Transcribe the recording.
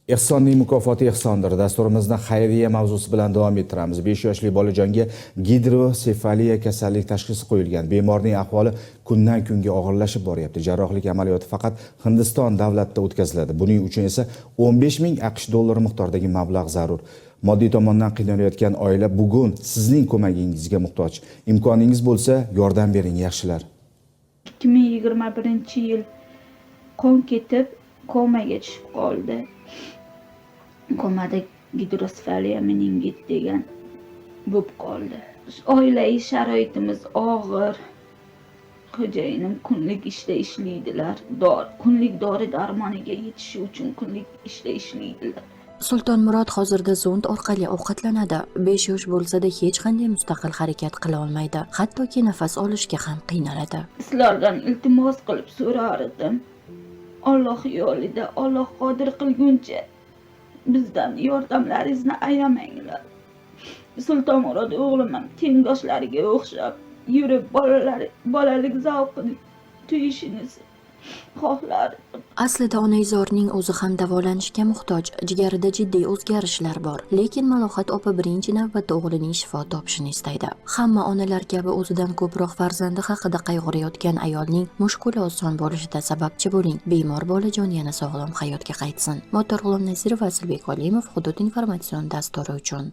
Ehsonning mukofoti ehsondir. Dasturimizda xayriya mavzusi bilan davom ettiramiz. 5 yoshli bolajonga gidrosefaliya kasallik tashxisi qo'yilgan. Bemorning ahvoli kundan kunga og'irlashib boryapti. Jarrohlik amaliyoti faqat Hindiston davlatida o'tkaziladi. Buning uchun esa 15 ming AQSh dollari miqdoridagi mablag' zarur. Moddiy tomondan qiynalayotgan oila bugun sizning ko'magingizga muhtoj. Imkoningiz bo'lsa, yordam bering, yaxshilar. 2021-yil qon ketib, komaga tushib qoldi. Komada gidrosefaliya meningit degan bo'lib qoldi. Oilaviy sharoitimiz og'ir. Xo'jayinim kunlik ishda ishlaydilar. Kunlik dori darmoniga yetishi uchun kunlik ishda ishlaydilar. Sultonmurod hozirda zond orqali ovqatlanadi. 5 yosh bo'lsa-da hech qanday mustaqil harakat qila olmaydi. Hattoki nafas olishga ham qiynaladi. Sizlardan iltimos qilib so'rar edim. Alloh yo'lida, Alloh qodir qilguncha bizdan yordamlaringizni ayamanglar. Sultonmurod o'g'lim ham tengdoshlariga o'xshab yurib bolalik zavqini tuyishini xohlar. Aslida onaizorning o'zi ham davolanishga muhtoj. Jigarida jiddiy o'zgarishlar bor. Lekin Malohat opa birinchi navbatda o'g'lining shifo topishini istaydi. Hamma onalar kabi o'zidan ko'proq farzandi haqida qayg'urayotgan ayolning mushkuli oson bo'lishida sababchi bo'ling. Bemor bolajon yana sog'lom hayotga qaytsin. Motor G'ulom Nazirov va Asilbek Olimov Hudud informatsion dasturi uchun.